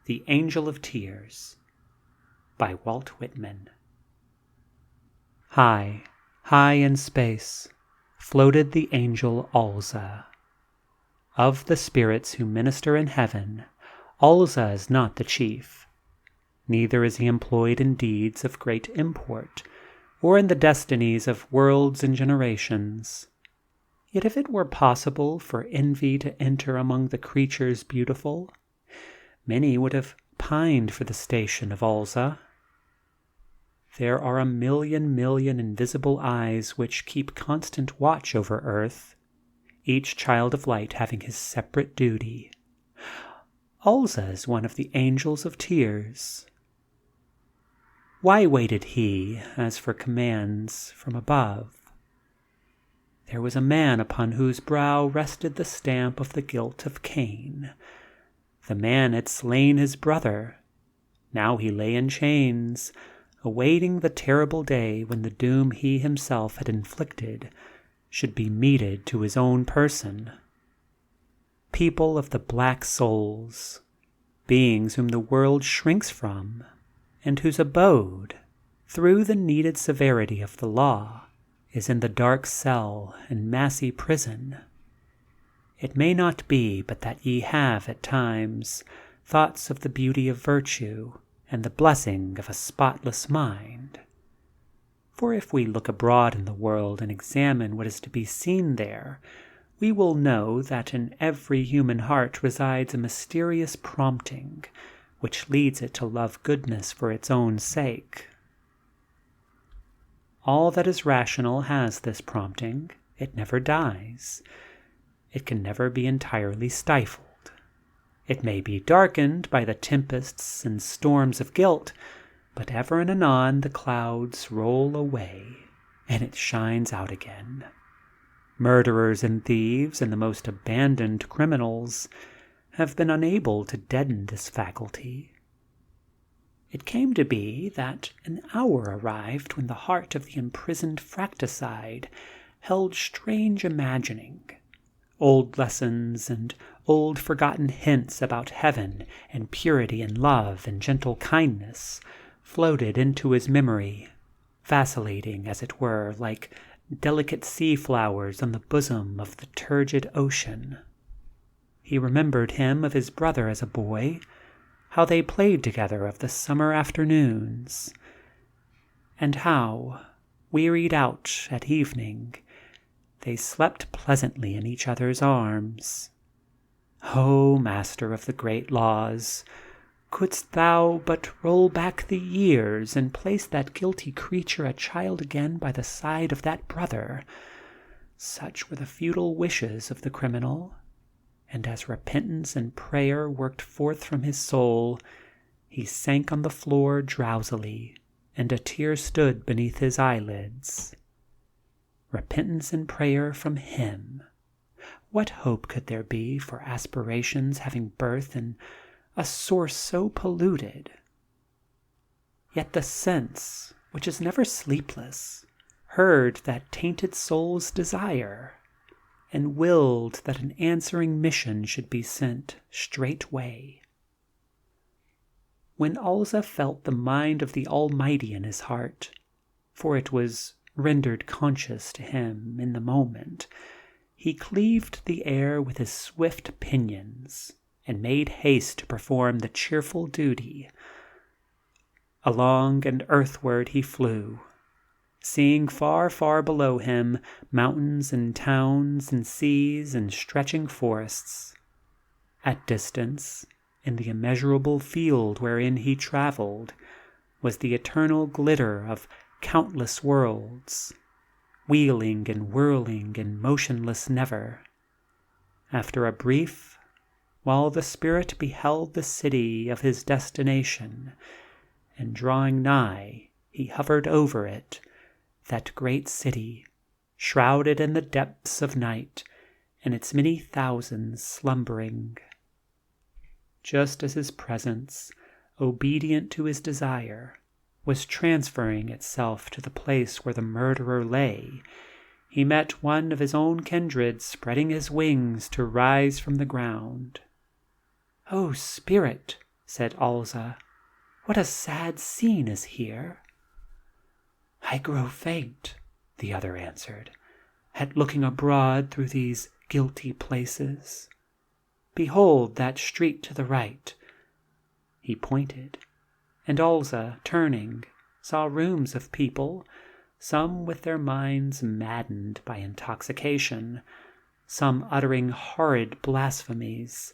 The Angel of Tears by Walt Whitman. High, high in space floated the angel Alza. Of the spirits who minister in heaven, Alza is not the chief. Neither is he employed in deeds of great import, or in the destinies of worlds and generations. Yet if it were possible for envy to enter among the creatures beautiful, many would have pined for the station of Alza. There are a million invisible eyes which keep constant watch over earth, each child of light having his separate duty. Alza is one of the angels of tears. Why waited he, as for commands from above? There was a man upon whose brow rested the stamp of the guilt of Cain. The man had slain his brother. Now he lay in chains, awaiting the terrible day when the doom he himself had inflicted should be meted to his own person. People of the black souls, beings whom the world shrinks from, and whose abode, through the needed severity of the law, is in the dark cell and massy prison. It may not be but that ye have, at times, thoughts of the beauty of virtue and the blessing of a spotless mind. For if we look abroad in the world and examine what is to be seen there, we will know that in every human heart resides a mysterious prompting, which leads it to love goodness for its own sake. All that is rational has this prompting. It never dies. It can never be entirely stifled. It may be darkened by the tempests and storms of guilt, but ever and anon the clouds roll away, and it shines out again. Murderers and thieves and the most abandoned criminals have been unable to deaden this faculty. It came to be that an hour arrived when the heart of the imprisoned fratricide held strange imagining. Old lessons and old forgotten hints about heaven and purity and love and gentle kindness floated into his memory, vacillating, as it were, like delicate sea flowers on the bosom of the turgid ocean. He remembered him of his brother as a boy, how they played together of the summer afternoons, and how, wearied out at evening, they slept pleasantly in each other's arms. O Master of the great laws, couldst thou but roll back the years and place that guilty creature a child again by the side of that brother, such were the futile wishes of the criminal, and as repentance and prayer worked forth from his soul, he sank on the floor drowsily, and a tear stood beneath his eyelids. Repentance and prayer from him. What hope could there be for aspirations having birth in a source so polluted? Yet the sense, which is never sleepless, heard that tainted soul's desire, and willed that an answering mission should be sent straightway. When Alza felt the mind of the Almighty in his heart, for it was rendered conscious to him in the moment, he cleaved the air with his swift pinions, and made haste to perform the cheerful duty. Along and earthward he flew, seeing far below him mountains and towns and seas and stretching forests. At distance, in the immeasurable field wherein he traveled, was the eternal glitter of countless worlds, wheeling and whirling and motionless never. After a brief, while the spirit beheld the city of his destination, and drawing nigh, he hovered over it, that great city, shrouded in the depths of night, and its many thousands slumbering. Just as his presence, obedient to his desire, was transferring itself to the place where the murderer lay, he met one of his own kindred spreading his wings to rise from the ground. "O spirit," said Alza. "What a sad scene is here." "I grow faint," the other answered, "at looking abroad through these guilty places. Behold that street to the right." He pointed, and Alza, turning, saw rooms of people, some with their minds maddened by intoxication, some uttering horrid blasphemies,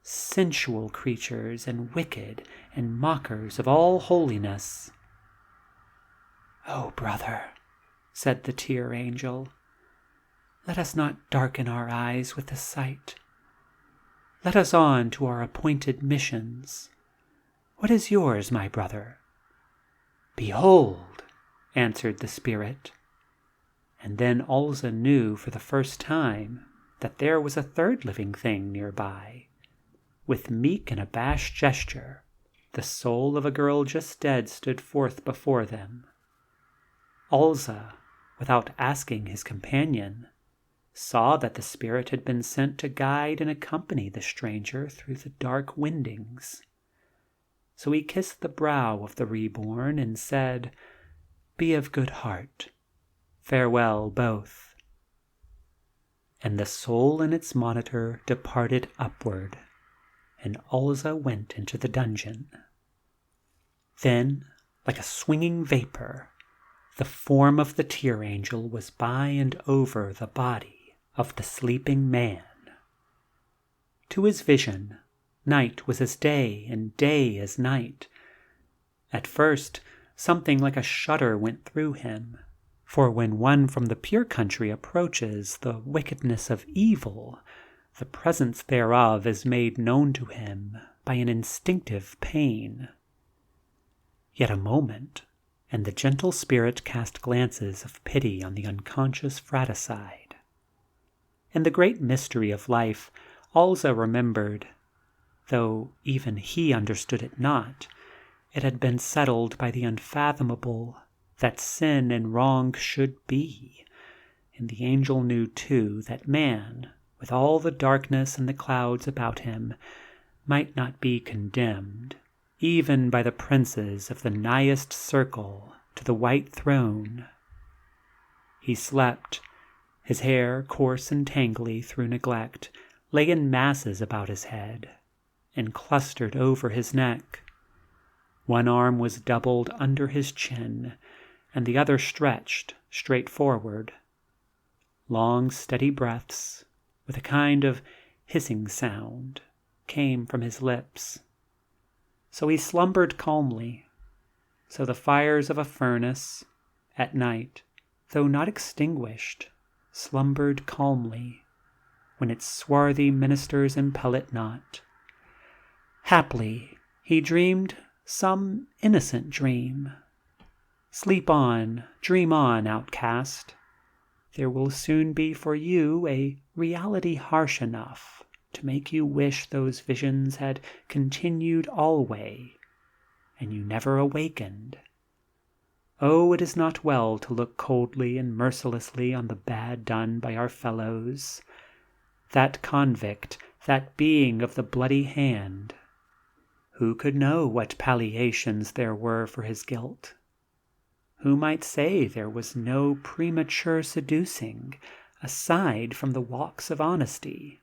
sensual creatures and wicked and mockers of all holiness. "Oh, brother," said the tear angel, "let us not darken our eyes with the sight. Let us on to our appointed missions. What is yours, my brother?" "Behold," answered the spirit. And then Alza knew for the first time that there was a third living thing nearby. With meek and abashed gesture, the soul of a girl just dead stood forth before them. Alza, without asking his companion, saw that the spirit had been sent to guide and accompany the stranger through the dark windings. So he kissed the brow of the reborn and said, "Be of good heart. Farewell both." And the soul and its monitor departed upward, and Alza went into the dungeon. Then, like a swinging vapor, the form of the tear angel was by and over the body of the sleeping man. To his vision, night was as day and day as night. At first, something like a shudder went through him, for when one from the pure country approaches the wickedness of evil, the presence thereof is made known to him by an instinctive pain. Yet a moment, and the gentle spirit cast glances of pity on the unconscious fratricide. And the great mystery of life Alza remembered, though even he understood it not. It had been settled by the unfathomable that sin and wrong should be, and the angel knew too that man, with all the darkness and the clouds about him, might not be condemned, even by the princes of the nighest circle, to the white throne. He slept. His hair, coarse and tangly through neglect, lay in masses about his head, and clustered over his neck. One arm was doubled under his chin, and the other stretched straight forward. Long, steady breaths, with a kind of hissing sound, came from his lips. So he slumbered calmly. So the fires of a furnace, at night, though not extinguished, slumbered calmly, when its swarthy ministers impel it not. Haply he dreamed some innocent dream. Sleep on, dream on, outcast. There will soon be for you a reality harsh enough to make you wish those visions had continued alway, and you never awakened. Oh, it is not well to look coldly and mercilessly on the bad done by our fellows. That convict, that being of the bloody hand, who could know what palliations there were for his guilt? Who might say there was no premature seducing, aside from the walks of honesty?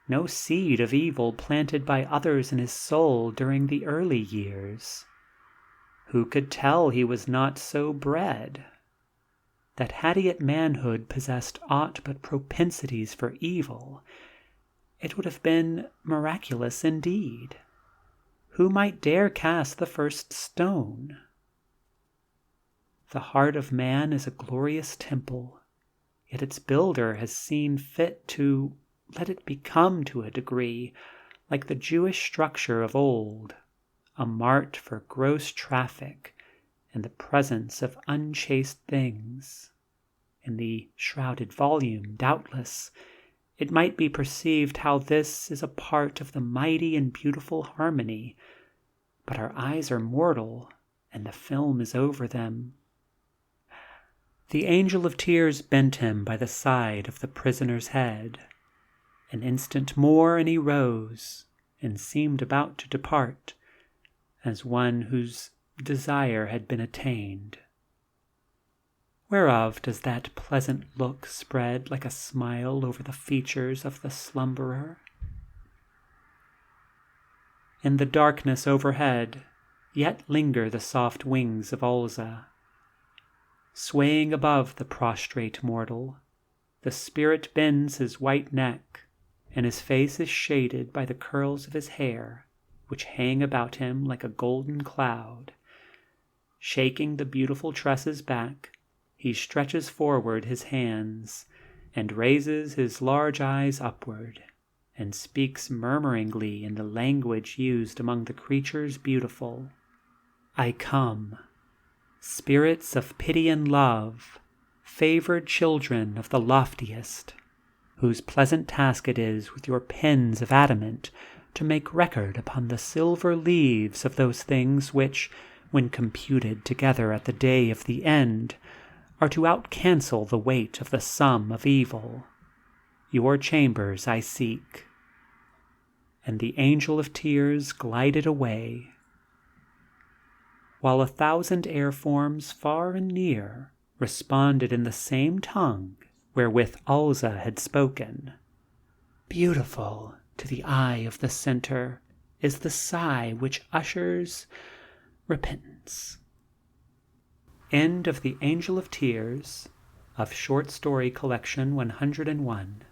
No seed of evil planted by others in his soul during the early years? Who could tell he was not so bred? That had he at manhood possessed aught but propensities for evil, it would have been miraculous indeed. Who might dare cast the first stone? The heart of man is a glorious temple, yet its builder has seen fit to let it become to a degree like the Jewish structure of old, a mart for gross traffic and the presence of unchaste things. In the shrouded volume, doubtless, it might be perceived how this is a part of the mighty and beautiful harmony, but our eyes are mortal, and the film is over them. The angel of tears bent him by the side of the prisoner's head. An instant more and he rose, and seemed about to depart, as one whose desire had been attained. Whereof does that pleasant look spread like a smile over the features of the slumberer? In the darkness overhead yet linger the soft wings of Olza. Swaying above the prostrate mortal, the spirit bends his white neck, and his face is shaded by the curls of his hair, which hang about him like a golden cloud. Shaking the beautiful tresses back, he stretches forward his hands, and raises his large eyes upward, and speaks murmuringly in the language used among the creatures beautiful. I come, spirits of pity and love, favored children of the loftiest, whose pleasant task it is with your pens of adamant to make record upon the silver leaves of those things which, when computed together at the day of the end, are to out-cancel the weight of the sum of evil. Your chambers I seek. And the angel of tears glided away, while 1,000 air forms far and near responded in the same tongue wherewith Alza had spoken. Beautiful to the eye of the center is the sigh which ushers repentance. End of The Angel of Tears of Short Story Collection 101.